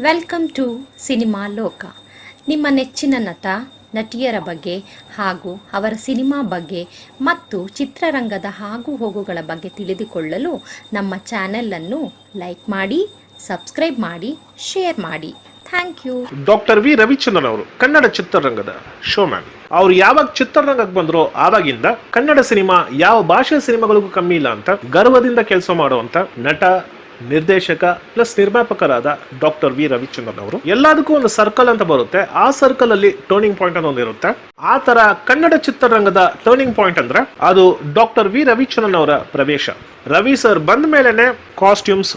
Welcome to cinema ಲೋಕ. ನಿಮ್ಮ ನೆಚ್ಚಿನ ನಟ ನಟಿಯರ ಬಗ್ಗೆ ಹಾಗೂ ಅವರ ಸಿನಿಮಾ ಬಗ್ಗೆ ಮತ್ತು ಚಿತ್ರರಂಗದ ಆಗು ಹೋಗುಗಳ ಬಗ್ಗೆ ತಿಳಿದುಕೊಳ್ಳಲು ನಮ್ಮ ಚಾನೆಲನ್ನು ಲೈಕ್ ಮಾಡಿ, ಸಬ್ಸ್ಕ್ರೈಬ್ ಮಾಡಿ, ಶೇರ್ ಮಾಡಿ. Thank you. Doctor V Ravichandran ಅವರು ಕನ್ನಡ ಚಿತ್ರರಂಗದ ಶೋಮ್ಯಾನ್. ಅವ್ರು ಯಾವಾಗ ಚಿತ್ರರಂಗಕ್ಕೆ ಬಂದ್ರೋ ಆವಾಗಿಂದ ಕನ್ನಡ ಸಿನಿಮಾ ಯಾವ ಭಾಷೆಯ ಸಿನಿಮಾಗಳಿಗೂ ಕಮ್ಮಿ ಇಲ್ಲ ಅಂತ ಗರ್ವದಿಂದ ಕೆಲಸ ಮಾಡುವಂತ ನಟ, ನಿರ್ದೇಶಕ ಪ್ಲಸ್ ನಿರ್ಮಾಪಕರಾದ ಡಾಕ್ಟರ್ ವಿ ರವಿಚಂದ್ರನ್ ಅವರು. ಎಲ್ಲದಕ್ಕೂ ಒಂದು ಸರ್ಕಲ್ ಅಂತ ಬರುತ್ತೆ. ಆ ಸರ್ಕಲ್ ಅಲ್ಲಿ ಟರ್ನಿಂಗ್ ಪಾಯಿಂಟ್ ಅನ್ನೋದು ಇರುತ್ತೆ. ಆ ತರ ಕನ್ನಡ ಚಿತ್ರರಂಗದ ಟರ್ನಿಂಗ್ ಪಾಯಿಂಟ್ ಅಂದ್ರೆ ಅದು ಡಾಕ್ಟರ್ ವಿ ರವಿಚಂದ್ರನ್ ಅವರ ಪ್ರವೇಶ. ರವಿ ಸರ್ ಬಂದ ಮೇಲೆನೆ ಕಾಸ್ಟ್ಯೂಮ್ಸ್,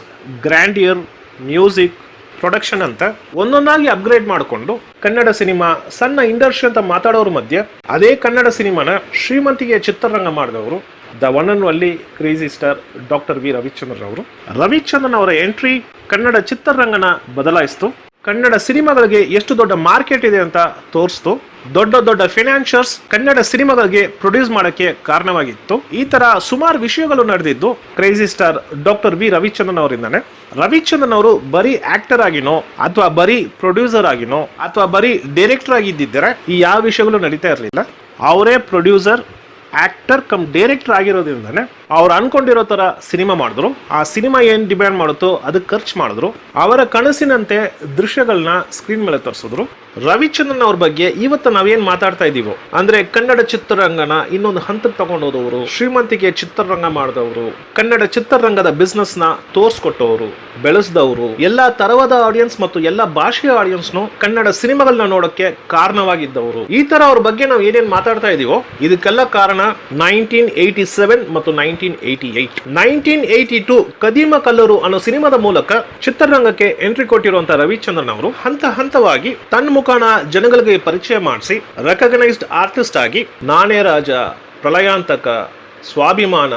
ಗ್ರ್ಯಾಂಡಿಯರ್, ಮ್ಯೂಸಿಕ್, ಪ್ರೊಡಕ್ಷನ್ ಅಂತ ಒಂದೊಂದಾಗಿ ಅಪ್ಗ್ರೇಡ್ ಮಾಡಿಕೊಂಡು ಕನ್ನಡ ಸಿನಿಮಾ ಸಣ್ಣ ಇಂಡಸ್ಟ್ರಿ ಅಂತ ಮಾತಾಡೋರ ಮಧ್ಯೆ ಅದೇ ಕನ್ನಡ ಸಿನಿಮಾನ ಶ್ರೀಮಂತಿಗೆ ಚಿತ್ರರಂಗ ಮಾಡಿದವರು the one and only crazy star doctor V Ravichandran ಅವರು. ರವಿಚಂದ್ರನ್ ಅವರ ಎಂಟ್ರಿ ಕನ್ನಡ ಚಿತ್ರರಂಗನ ಬದಲಾಯಿಸಿತು. ಕನ್ನಡ ಸಿನಿಮಾಗಳಿಗೆ ಎಷ್ಟು ದೊಡ್ಡ ಮಾರ್ಕೆಟ್ ಇದೆ ಅಂತ ತೋರಿಸ್ತು. ದೊಡ್ಡ ದೊಡ್ಡ ಫೈನಾನ್ಷಿಯರ್ಸ್ ಕನ್ನಡ ಸಿನಿಮಾಗಳಿಗೆ ಪ್ರೊಡ್ಯೂಸ್ ಮಾಡಕ್ಕೆ ಕಾರಣವಾಗಿತ್ತು. ಈ ತರ ಸುಮಾರು ವಿಷಯಗಳು ನಡೆದಿದ್ದು crazy star doctor V Ravichandran ಅವರಿಂದಾನೆ. ರವಿಚಂದ್ರನ್ ಅವರು ಬರೀ ಆಕ್ಟರ್ ಆಗಿನೋ ಅಥವಾ ಬರೀ ಪ್ರೊಡ್ಯೂಸರ್ ಆಗಿನೋ ಅಥವಾ ಬರೀ ಡೈರೆಕ್ಟರ್ ಆಗಿದ್ದಿದ್ದರೆ ಈ ಯಾವ ವಿಷಯಗಳು ನಡೀತಾ ಇರಲಿಲ್ಲ. ಅವರೇ ಪ್ರೊಡ್ಯೂಸರ್, ಆಕ್ಟರ್ ಕಮ್ ಡೈರೆಕ್ಟರ್ ಆಗಿರೋದ್ರಿಂದಾನೆ ಅವ್ರು ಅನ್ಕೊಂಡಿರೋ ತರ ಸಿನಿಮಾ ಮಾಡಿದ್ರು. ಆ ಸಿನಿಮಾ ಏನ್ ಡಿಮ್ಯಾಂಡ್ ಮಾಡುತ್ತೋ ಅದಕ್ಕೆ ಖರ್ಚು ಮಾಡಿದ್ರು. ಅವರ ಕನಸಿನಂತೆ ದೃಶ್ಯಗಳನ್ನ ಸ್ಕ್ರೀನ್ ಮೇಲೆ ತರಿಸಿದ್ರು. ರವಿಚಂದ್ರನ್ ಅವ್ರ ಬಗ್ಗೆ ಇವತ್ತು ನಾವೇನ್ ಮಾತಾಡ್ತಾ ಇದೀವೋ ಅಂದ್ರೆ ಕನ್ನಡ ಚಿತ್ರರಂಗನ ಇನ್ನೊಂದು ಹಂತಕ್ಕೆ ತಗೊಂಡೋದವರು, ಶ್ರೀಮಂತಿಗೆ ಚಿತ್ರರಂಗ ಮಾಡಿದವರು, ಕನ್ನಡ ಚಿತ್ರರಂಗದ ಬಿಸ್ನೆಸ್ ನ ತೋರ್ಸ್ಕೊಟ್ಟವರು, ಬೆಳೆಸಿದವರು, ಎಲ್ಲಾ ತರವಾದ ಆಡಿಯನ್ಸ್ ಮತ್ತು ಎಲ್ಲಾ ಭಾಷೆಯ ಆಡಿಯನ್ಸ್ ಕನ್ನಡ ಸಿನಿಮಾಗಳನ್ನ ನೋಡಕ್ಕೆ ಕಾರಣವಾಗಿದ್ದವರು. ಈ ತರ ಅವ್ರ ಬಗ್ಗೆ ನಾವು ಏನೇನ್ ಮಾತಾಡ್ತಾ ಇದೀವೋ ಇದಕ್ಕೆಲ್ಲ ಕಾರಣ 1987 ಮತ್ತು 1988. 1982 ಕದೀಮ ಕಲ್ಲರು ಅನ್ನೋ ಸಿನಿಮಾದ ಮೂಲಕ ಚಿತ್ರರಂಗಕ್ಕೆ ಎಂಟ್ರಿ ಕೊಟ್ಟಿರುವಂತಹ ರವಿಚಂದ್ರನ್ ಅವರು ಹಂತ ಹಂತವಾಗಿ ತನ್ನ ಮುಖಾನ ಜನಗಳಿಗೆ ಪರಿಚಯ ಮಾಡಿಸಿ ರೆಕಗ್ನೈಸ್ಡ್ ಆರ್ಟಿಸ್ಟ್ ಆಗಿ ನಾನೇ ರಾಜ, ಪ್ರಳಯಾಂತಕ, ಸ್ವಾಭಿಮಾನ,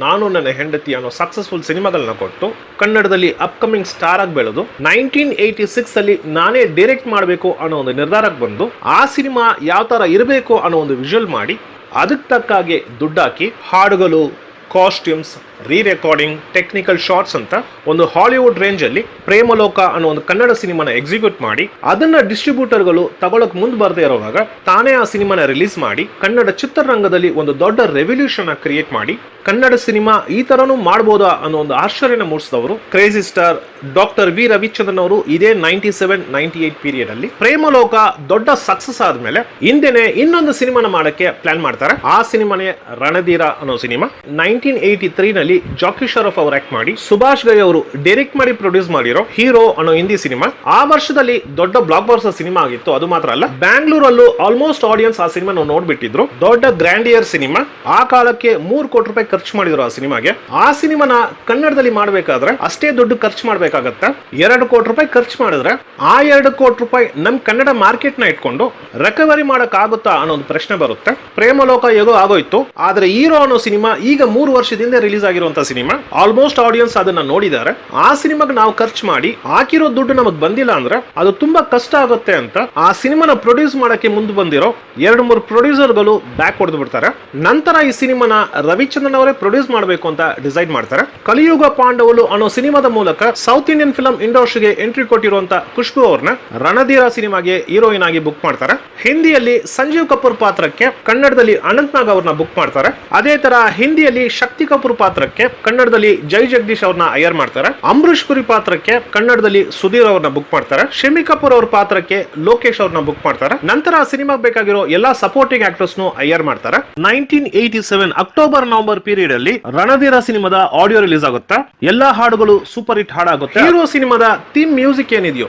ನಾನು ನನ್ನ ಹೆಂಡತಿ ಅನ್ನೋ ಸಕ್ಸಸ್ಫುಲ್ ಸಿನಿಮಾಗಳನ್ನ ಕೊಟ್ಟು ಕನ್ನಡದಲ್ಲಿ ಅಪ್ಕಮಿಂಗ್ ಸ್ಟಾರ್ ಆಗಿ ಬೆಳೆದು 1986 ಅಲ್ಲಿ ನಾನೇ ಡೈರೆಕ್ಟ್ ಮಾಡಬೇಕು ಅನ್ನೋ ಒಂದು ನಿರ್ಧಾರಕ್ಕೆ ಬಂದು ಆ ಸಿನಿಮಾ ಯಾವ ತರ ಇರಬೇಕು ಅನ್ನೋ ಒಂದು ವಿಜುವಲ್ ಮಾಡಿ ಅದಕ್ಕೆ ತಕ್ಕಾಗೆ ದುಡ್ಡಾಕಿ ಹಾಡುಗಳು, costumes, re recording, technical shorts ಅಂತ ಒಂದು ಹಾಲಿವುಡ್ ರೇಂಜ್ ಅಲ್ಲಿ ಪ್ರೇಮಲೋಕ ಅನ್ನೋ ಒಂದು ಕನ್ನಡ ಸಿನಿಮಾನ ಎಕ್ಸಿಕ್ಯೂಟ್ ಮಾಡಿ ಅದನ್ನ ಡಿಸ್ಟ್ರಿಬ್ಯೂಟರ್ಗಳು ತಗೊಳಕ್ ಮುಂದೆ ಬರದೇ ಇರುವಾಗ ತಾನೇ ಆ ಸಿನಿಮಾನ ರಿಲೀಸ್ ಮಾಡಿ ಕನ್ನಡ ಚಿತ್ರರಂಗದಲ್ಲಿ ಒಂದು ದೊಡ್ಡ ರೆವಲ್ಯೂಷನ್ ಕ್ರಿಯೇಟ್ ಮಾಡಿ ಕನ್ನಡ ಸಿನಿಮಾ ಈ ತರನು ಮಾಡಬಹುದಾ ಅನ್ನೋ ಒಂದು ಆಶ್ಚರ್ಯನ ಮೂಡಿಸಿದವರು crazy star doctor V Ravichandran ಅವರು. ಇದೇ 97-98 ಪೀರಿಯಡ್ ಅಲ್ಲಿ ಪ್ರೇಮಲೋಕ ದೊಡ್ಡ ಸಕ್ಸಸ್ ಆದ್ಮೇಲೆ ಹಿಂದೆನೆ ಇನ್ನೊಂದು ಸಿನಿಮಾನ ಮಾಡಕ್ಕೆ ಪ್ಲಾನ್ ಮಾಡ್ತಾರೆ. ಆ ಸಿನಿಮಾನೇ ರಣಧೀರ ಅನ್ನೋ ಸಿನಿಮಾ 1983 ನಲ್ಲಿ ಜಾಕಿ ಶರಫ್ ಅವರು ಆಕ್ಟ್ ಮಾಡಿ ಸುಭಾಷ್ ಗೈ ಅವರು ಡೈರೆಕ್ಟ್ ಮಾಡಿ ಪ್ರೊಡ್ಯೂಸ್ ಮಾಡಿರೋ ಹೀರೋ ಅನ್ನೋ ಹಿಂದಿ ಸಿನಿಮಾ ಆ ವರ್ಷದಲ್ಲಿ ದೊಡ್ಡ ಬ್ಲಾಕ್ ಬಸ್ಟರ್ ಸಿನಿಮಾ ಆಗಿತ್ತು. ಅದು ಮಾತ್ರ ಅಲ್ಲ, ಬ್ಯಾಂಗ್ಳೂರಲ್ಲೂ ಆಲ್ಮೋಸ್ಟ್ ಆಡಿಯನ್ಸ್ ಆ ಸಿನಿಮಾ ನೋಡ್ಬಿಟ್ಟಿದ್ರು. ದೊಡ್ಡ ಗ್ರ್ಯಾಂಡಿಯರ್ ಸಿನಿಮಾ. ಆ ಕಾಲಕ್ಕೆ 3 ಕೋಟಿ ರೂಪಾಯಿ ಖರ್ಚು ಮಾಡಿದ್ರು ಆ ಸಿನಿಮಾಗೆ. ಆ ಸಿನಿಮಾನ ಕನ್ನಡದಲ್ಲಿ ಮಾಡಬೇಕಾದ್ರೆ ಅಷ್ಟೇ ದುಡ್ಡು ಖರ್ಚು ಮಾಡ್ಬೇಕಾಗತ್ತೆ. 2 ಕೋಟಿ ರೂಪಾಯಿ ಖರ್ಚು ಮಾಡಿದ್ರೆ ಆ 2 ಕೋಟಿ ರೂಪಾಯಿ ನಮ್ ಕನ್ನಡ ಮಾರ್ಕೆಟ್ ನ ಇಟ್ಕೊಂಡು ರಿಕವರಿ ಮಾಡಕ್ ಆಗುತ್ತಾ ಅನ್ನೋದು ಪ್ರಶ್ನೆ ಬರುತ್ತೆ. ಪ್ರೇಮಲೋಕ ಹೇಗೋ ಆಗೋಯ್ತು. ಆದ್ರೆ ಹೀರೋ ಅನ್ನೋ ಸಿನಿಮಾ ಈಗ 3 ವರ್ಷದಿಂದ ರಿಲೀಸ್ ಆಗಿರುವಂತಹ ಸಿನಿಮಾ. ಆಲ್ಮೋಸ್ಟ್ ಆಡಿಯನ್ಸ್ ಅದನ್ನ ನೋಡಿದ್ದಾರೆ. ಆ ಸಿನಿಮಾಗೆ ನಾವು ಖರ್ಚು ಮಾಡಿ ಹಾಕಿರೋ ದುಡ್ಡು ನಮಗ್ ಬಂದಿಲ್ಲ ಅಂದ್ರೆ ಅದು ತುಂಬಾ ಕಷ್ಟ ಆಗುತ್ತೆ ಅಂತ ಆ ಸಿನಿಮಾನ ಪ್ರೊಡ್ಯೂಸ್ ಮಾಡಕ್ಕೆ ಮುಂದೆ ಬಂದಿರೋ 2-3 ಪ್ರೊಡ್ಯೂಸರ್ಗಳು ಬ್ಯಾಕ್ ಹೊಡೆದು ಬಿಡ್ತಾರೆ. ನಂತರ ಈ ಸಿನಿಮಾನ ರವಿಚಂದ್ರನ್ ಅವರೇ ಪ್ರೊಡ್ಯೂಸ್ ಮಾಡಬೇಕು ಅಂತ ಡಿಸೈಡ್ ಮಾಡ್ತಾರೆ. ಕಲಿಯುಗ ಪಾಂಡವಲು ಅನ್ನೋ ಸಿನಿಮಾದ ಮೂಲಕ ಸೌತ್ ಇಂಡಿಯನ್ ಫಿಲ್ಮ್ ಇಂಡಸ್ಟ್ರಿಗೆ ಎಂಟ್ರಿ ಕೊಟ್ಟಿರುವಂತ ಖುಷ್ಬು ಅವ್ರನ್ನ ರಣಧೀರ ಸಿನಿಮಾಗೆ ಹೀರೋಯಿನ್ ಆಗಿ ಬುಕ್ ಮಾಡ್ತಾರೆ. ಹಿಂದಿಯಲ್ಲಿ ಸಂಜೀವ್ ಕಪೂರ್ ಪಾತ್ರಕ್ಕೆ, ಕನ್ನಡದಲ್ಲಿ ಅನಂತ್ನಾಗ್ ಅವ್ರನ್ನ ಬುಕ್ ಮಾಡ್ತಾರೆ. ಅದೇ ತರ ಹಿಂದಿಯಲ್ಲಿ ಶಕ್ತಿ ಕಪೂರ್ ಪಾತ್ರಕ್ಕೆ ಕನ್ನಡದಲ್ಲಿ ಜೈ ಜಗದೀಶ್ ಅವ್ರನ್ನ ಹೈಯರ್ ಮಾಡ್ತಾರೆ. ಅಂಬರೀಶ್ ಪುರಿ ಪಾತ್ರಕ್ಕೆ ಕನ್ನಡದಲ್ಲಿ ಸುಧೀರ್ ಅವ್ರನ್ನ ಬುಕ್ ಮಾಡ್ತಾರೆ. ಶಮಿ ಕಪೂರ್ ಅವ್ರ ಪಾತ್ರಕ್ಕೆ ಲೋಕೇಶ್ ಅವ್ರನ್ನ ಬುಕ್ ಮಾಡ್ತಾರೆ. ನಂತರ ಆ ಸಿನಿಮಾಗೆ ಬೇಕಾಗಿರೋ ಎಲ್ಲಾ ಸಪೋರ್ಟಿಂಗ್ ಆಕ್ಟರ್ಸ್ ಹೈಯರ್ ಮಾಡ್ತಾರೆ. 1987 ಅಕ್ಟೋಬರ್-ನವೆಂಬರ್ ಪೀರಿಯಡ್ ಅಲ್ಲಿ ರಣಧೀರ ಸಿನಿಮಾದ ಆಡಿಯೋ ರಿಲೀಸ್ ಆಗುತ್ತೆ. ಎಲ್ಲಾ ಹಾಡುಗಳು ಸೂಪರ್ ಹಿಟ್ ಹಾಡಾಗುತ್ತೆ. ಹೀರೋ ಸಿನಿಮಾದ ಥೀಮ್ ಮ್ಯೂಸಿಕ್ ಏನಿದೆಯೋ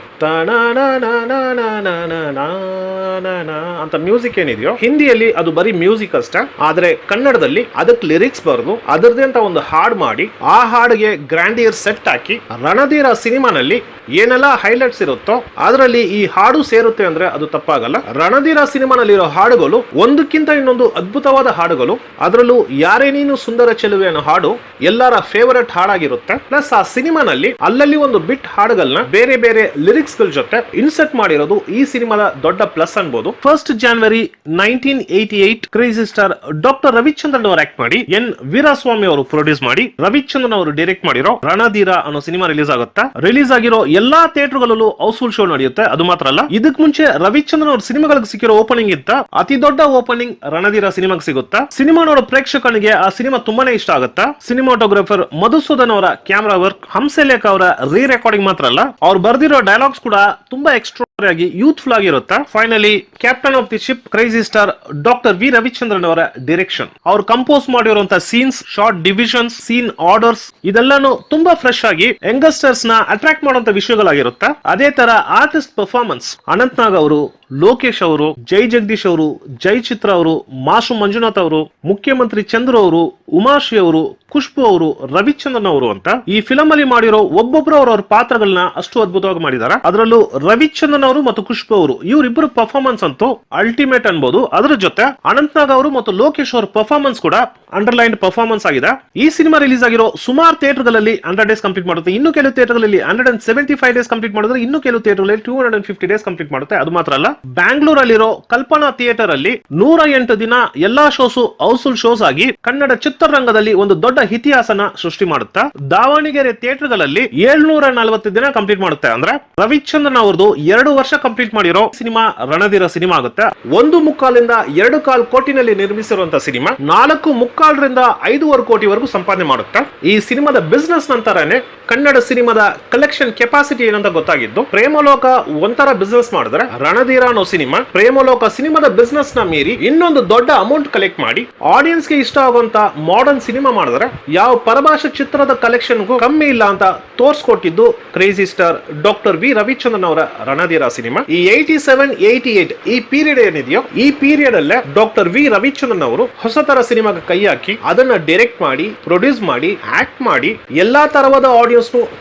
ಅಂತ ಮ್ಯೂಸಿಕ್ ಏನಿದೆಯೋ ಹಿಂದಿಯಲ್ಲಿ ಅದು ಬರೀ ಮ್ಯೂಸಿಕ್ ಅಷ್ಟೇ. ಆದ್ರೆ ಕನ್ನಡದಲ್ಲಿ ಅದಕ್ಕೆ ಲಿರಿಕ್ಸ್ ಬರೆದು ಅದರದೇ ಅಂತ ಒಂದು ಹಾಡು ಮಾಡಿ ಆ ಹಾಡಿಗೆ ಗ್ರ್ಯಾಂಡಿಯರ್ ಸೆಟ್ ಹಾಕಿ ರಣಧೀರ ಸಿನಿಮಾನಲ್ಲಿ ಏನೆಲ್ಲ ಹೈಲೈಟ್ಸ್ ಇರುತ್ತೋ ಅದರಲ್ಲಿ ಈ ಹಾಡು ಸೇರುತ್ತೆ ಅಂದ್ರೆ ಅದು ತಪ್ಪಾಗಲ್ಲ. ರಣಧೀರ ಸಿನಿಮಾನಲ್ಲಿರೋ ಹಾಡುಗಳು ಒಂದಕ್ಕಿಂತ ಇನ್ನೊಂದು ಅದ್ಭುತವಾದ ಹಾಡುಗಳು. ಅದರಲ್ಲೂ ಯಾರೇ ನೀನು ಸುಂದರ ಚೆಲುವೆ ಅನ್ನೋ ಹಾಡು ಎಲ್ಲರ ಫೇವರೆಟ್ ಹಾಡಾಗಿರುತ್ತೆ. ಪ್ಲಸ್ ಆ ಸಿನಿಮಾನಲ್ಲಿ ಅಲ್ಲಲ್ಲಿ ಒಂದು ಬಿಟ್ ಹಾಡುಗಳನ್ನ ಬೇರೆ ಬೇರೆ ಲಿರಿಕ್ಸ್ ಗಳ ಜೊತೆ ಇನ್ಸರ್ಟ್ ಮಾಡಿರೋದು ಈ ಸಿನಿಮಾದ ದೊಡ್ಡ ಪ್ಲಸ್ ಅನ್ಬೋದು. 1 ಜನವರಿ 1988 ಕ್ರೇಜಿ ಸ್ಟಾರ್ ಡಾಕ್ಟರ್ ರವಿಚಂದ್ರನ್ ಅವರು ಆಕ್ಟ್ ಮಾಡಿ ಎನ್ ವೀರಸ್ವಾಮಿ ಅವರು ಪ್ರೊಡ್ಯೂಸ್ ರಿಲೀಸ್ ಮಾಡಿ ರವಿಚಂದ್ರನ್ ಅವರು ಡೈರೆಕ್ಟ್ ಮಾಡಿರೋ ರಣಧೀರ ಅನ್ನೋ ಸಿನಿಮಾ ರಿಲೀಸ್ ಆಗುತ್ತಾ. ರಿಲೀಸ್ ಆಗಿರೋ ಎಲ್ಲಾ ಥಿಯೇಟರ್ಗಳಲ್ಲೂ ಹೌಸ್ಫುಲ್ ಶೋ ನಡೆಯುತ್ತೆ. ಅದು ಮಾತ್ರ ಅಲ್ಲ, ಇದಕ್ ಮುಂಚೆ ರವಿಚಂದ್ರನ್ ಅವ್ರ ಸಿನಿಮಾಗಳಿಗೆ ಸಿಕ್ಕಿರೋ ಓಪನಿಂಗ್ ಇತ್ತ ಅತಿ ದೊಡ್ಡ ಓಪನಿಂಗ್ ರಣಧೀರ ಸಿನಿಮಾಗೆ ಸಿಗುತ್ತಾ. ಸಿನಿಮಾ ನೋಡೋ ಪ್ರೇಕ್ಷಕನಿಗೆ ಆ ಸಿನಿಮಾ ತುಂಬಾನೇ ಇಷ್ಟ ಆಗುತ್ತಾ. ಸಿನಿಮಾಟೋಗ್ರಾಫರ್ ಮಧುಸೂದನ್ ಅವರ ಕ್ಯಾಮೆರಾ ವರ್ಕ್, ಹಂಸಲೇಖ ಅವರ ರೀ ರೆಕಾರ್ಡಿಂಗ್ ಮಾತ್ರ ಅಲ್ಲ, ಅವ್ರು ಬರ್ದಿರೋ ಡೈಲಾಗ್ಸ್ ಕೂಡ ತುಂಬಾ ಎಕ್ಸ್ಟ್ರಾರ್ಡಿನರಿ ಆಗಿ ಯೂತ್ಫುಲ್ ಆಗಿರುತ್ತೆ. Finally captain of the ship crazy star doctor V Ravichandran ಅವರ ಡೈರೆಕ್ಷನ್, ಅವ್ರು ಕಂಪೋಸ್ ಮಾಡಿರುವಂತಹ scenes, short divisions, scene orders ಇದೆಲ್ಲಾನು ತುಂಬಾ ಫ್ರೆಶ್ ಆಗಿ ಯಂಗಸ್ಟರ್ಸ್ ನ ಅಟ್ರಾಕ್ಟ್ ಮಾಡುವಂತ ವಿಷಯಗಳಾಗಿರುತ್ತೆ. ಅದೇ ತರ ಆರ್ಟಿಸ್ಟ್ ಪರ್ಫಾರ್ಮೆನ್ಸ್ ಅನಂತ್ ನಾಗ್ ಅವರು, ಲೋಕೇಶ್ ಅವರು, ಜೈ ಜಗದೀಶ್ ಅವರು, ಜೈ ಚಿತ್ರ ಅವರು, ಮಾಸು ಮಂಜುನಾಥ್ ಅವರು, ಮುಖ್ಯಮಂತ್ರಿ ಚಂದ್ರು ಅವರು, ಉಮಾಶ್ರೀ ಅವರು, ಖುಷ್ಬು ಅವರು, ರವಿಚಂದ್ರನ್ ಅವರು ಅಂತ ಈ ಫಿಲಂ ಅಲ್ಲಿ ಮಾಡಿರೋ ಒಬ್ಬೊಬ್ರು ಅವರವ್ರ ಪಾತ್ರಗಳನ್ನ ಅಷ್ಟು ಅದ್ಭುತವಾಗಿ ಮಾಡಿದ್ದಾರೆ. ಅದರಲ್ಲೂ ರವಿಚಂದ್ರನ್ ಅವರು ಮತ್ತು ಖುಷ್ಬು ಅವರು ಇವರಿಬ್ಬರು ಪರ್ಫಾರ್ಮೆನ್ಸ್ ಅಂತೂ ಅಲ್ಟಿಮೇಟ್ ಅನ್ಬೋದು. ಅದರ ಜೊತೆ ಅನಂತ್ ನಾಗ್ ಅವರು ಮತ್ತು ಲೋಕೇಶ್ ಅವರ ಪರ್ಫಾರ್ಮೆನ್ಸ್ ಕೂಡ ಅಂಡರ್ಲೈನ್ಡ್ ಪರ್ಫಾರ್ಮೆನ್ಸ್ ಆಗಿದೆ. ಈ ಸಿನಿಮಾ ರಿಲೀಸ್ ಆಗಿರೋ ಸುಮಾರು ಥಿಯೇಟರ್ಗಳಲ್ಲಿ 100 ಡೇಸ್ ಕಂಪ್ಲೀಟ್ ಮಾಡುತ್ತೆ. ಇನ್ನು ಕೆಲವು ಥಿಯೇಟರ್ಗಳಲ್ಲಿ 175 ಡೇಸ್ ಕಂಪ್ಲೀಟ್ ಮಾಡಿದ್ರೆ, ಇನ್ನು ಕೆಲವು ಥಿಯೇಟರ್ಗಳಲ್ಲಿ 250 ಡೇಸ್ ಕಂಪ್ಲೀಟ್ ಮಾಡುತ್ತೆ. ಅದು ಮಾತ್ರ ಅಲ್ಲ, ಬ್ಯಾಂಗ್ಳೂರಲ್ಲಿರೋ ಕಲ್ಪನಾ ಥಿಯೇಟರ್ ಅಲ್ಲಿ 108 ದಿನ ಎಲ್ಲಾ ಶೋಸ್ ಹೌಸ್ಫುಲ್ ಶೋಸ್ ಆಗಿ ಕನ್ನಡ ಚಿತ್ರರಂಗದಲ್ಲಿ ಒಂದು ದೊಡ್ಡ ಇತಿಹಾಸನ ಸೃಷ್ಟಿ ಮಾಡುತ್ತಾ. ದಾವಣಗೆರೆ ಥಿಯೇಟರ್ಗಳಲ್ಲಿ 740 ದಿನ ಕಂಪ್ಲೀಟ್ ಮಾಡುತ್ತೆ. ಅಂದ್ರೆ ರವಿಚಂದ್ರನ್ ಅವರದು 2 ವರ್ಷ ಕಂಪ್ಲೀಟ್ ಮಾಡಿರೋ ಸಿನಿಮಾ ರಣಧೀರ ಸಿನಿಮಾ ಆಗುತ್ತೆ. 1.25 ರಿಂದ 2.25 ಕೋಟಿನಲ್ಲಿ ನಿರ್ಮಿಸಿರುವಂತಹ ಸಿನಿಮಾ 4.25 ರಿಂದ 5.25 ಕೋಟಿವರೆಗೂ ಸಂಪಾದನೆ ಮಾಡುತ್ತೆ. ಈ ಸಿನಿಮಾದ ಬಿಸ್ನೆಸ್ ನಂತರನೇ ಕನ್ನಡ ಸಿನಿಮಾದ ಕಲೆಕ್ಷನ್ ಕೆಪಾಸಿಟಿ ಏನಂತ ಗೊತ್ತಾಗಿದ್ದು. ಪ್ರೇಮಲೋಕ ಒಂಥರ ಬಿಸ್ನೆಸ್ ಮಾಡಿದ್ರೆ, ರಣಧೀರ ಅನ್ನೋ ಸಿನಿಮಾ ಪ್ರೇಮಲೋಕ ಸಿನಿಮಾದ ಬಿಸ್ನೆಸ್ ನ ಮೀರಿ ಇನ್ನೊಂದು ದೊಡ್ಡ ಅಮೌಂಟ್ ಕಲೆಕ್ಟ್ ಮಾಡಿ ಆಡಿಯನ್ಸ್ ಗೆ ಇಷ್ಟ ಆಗುವಂತ ಮಾಡರ್ನ್ ಸಿನಿಮಾ ಮಾಡಿದ್ರೆ ಯಾವ ಪರಭಾಷಾ ಚಿತ್ರದ ಕಲೆಕ್ಷನ್ ಕಮ್ಮಿ ಇಲ್ಲ ಅಂತ ತೋರಿಸ್ಕೊಟ್ಟಿದ್ದು crazy star doctor V Ravichandran ಅವರ ರಣಧೀರ ಸಿನಿಮಾ. ಈ 87, 88 ಈ ಪೀರಿಯಡ್ ಏನಿದೆಯೋ, ಈ ಪೀರಿಯಡ್ ಅಲ್ಲೇ ಡಾಕ್ಟರ್ ವಿ ರವಿಚಂದ್ರನ್ ಅವರು ಹೊಸತರ ಸಿನಿಮಾಗೆ ಕೈ ಹಾಕಿ ಅದನ್ನ ಡೈರೆಕ್ಟ್ ಮಾಡಿ, ಪ್ರೊಡ್ಯೂಸ್ ಮಾಡಿ, ಆಕ್ಟ್ ಮಾಡಿ ಎಲ್ಲಾ ತರವಾದ ಆಡಿಯನ್ಸ್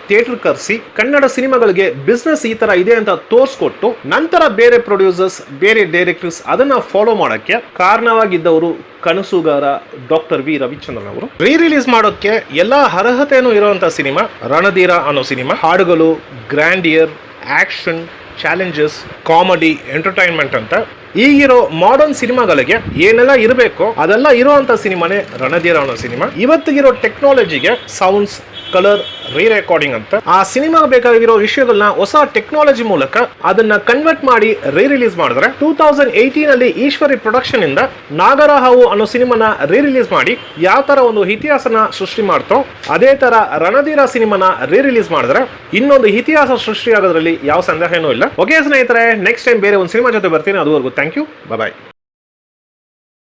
ಥಿಯೇಟರ್ ಕರೆಸಿ ಕನ್ನಡ ಸಿನಿಮಾಗಳಿಗೆ ಬಿಸ್ನೆಸ್ ಈ ತರ ಇದೆ ಅಂತ ತೋರಿಸ್ಕೊಟ್ಟು ನಂತರ ಬೇರೆ ಪ್ರೊಡ್ಯೂಸರ್ಸ್, ಬೇರೆ ಡೈರೆಕ್ಟರ್ಸ್ ಅದನ್ನ ಫಾಲೋ ಮಾಡಕ್ಕೆ ಕಾರಣವಾಗಿದ್ದವರು ಕನಸುಗಾರ ಡಾಕ್ಟರ್ ವಿ ರವಿಚಂದ್ರನ್ ಅವರು. ರೀ ರಿಲೀಸ್ ಮಾಡೋಕೆ ಎಲ್ಲಾ ಅರ್ಹತೆಯನ್ನು ಇರುವಂತಹ ಸಿನಿಮಾ ರಣಧೀರ ಅನ್ನೋ ಸಿನಿಮಾ. ಹಾಡುಗಳು, grandeur, action, challenges, comedy, entertainment ಅಂತ ಈಗಿರೋ ಮಾಡರ್ನ್ ಸಿನಿಮಾಗಳಿಗೆ ಏನೆಲ್ಲ ಇರಬೇಕು ಅದೆಲ್ಲ ಇರುವಂತ ಸಿನಿಮಾನೇ ರಣಧೀರ ಅನ್ನೋ ಸಿನಿಮಾ. ಇವತ್ತಿಗಿರೋ ಟೆಕ್ನಾಲಜಿಗೆ ಸೌಂಡ್ಸ್, ಕಲರ್, ರೀ ರೆಕಾರ್ಡಿಂಗ್ ಅಂತ ಆ ಸಿನಿಮಾ ಬೇಕಾಗಿರೋ ವಿಷಯಗಳನ್ನ ಹೊಸ ಟೆಕ್ನಾಲಜಿ ಮೂಲಕ ಅದನ್ನ ಕನ್ವರ್ಟ್ ಮಾಡಿ ರೀ ರಿಲೀಸ್ ಮಾಡಿದ್ರೆ 2018 ಅಲ್ಲಿ ಈಶ್ವರಿ ಪ್ರೊಡಕ್ಷನ್ ಇಂದ ನಾಗರ ಹಾವು ಅನ್ನೋ ಸಿನಿಮಾನ ರೀ ರಿಲೀಸ್ ಮಾಡಿ ಯಾವ ತರ ಒಂದು ಇತಿಹಾಸನ ಸೃಷ್ಟಿ ಮಾಡ್ತೋ ಅದೇ ತರ ರಣಧೀರ ಸಿನಿಮಾನ ರೀ ರಿಲೀಸ್ ಮಾಡಿದ್ರೆ ಇನ್ನೊಂದು ಇತಿಹಾಸ ಸೃಷ್ಟಿ ಆಗೋದ್ರಲ್ಲಿ ಯಾವ ಸಂದೇಹನೂ ಇಲ್ಲ. ಓಕೆ ಸ್ನೇಹಿತರೆ, ನೆಕ್ಸ್ಟ್ ಟೈಮ್ ಬೇರೆ ಒಂದು ಸಿನಿಮಾ ಜೊತೆ ಬರ್ತೀನಿ. ಅದುವರೆಗೂ ಥ್ಯಾಂಕ್ ಯು, ಬಾಯ್.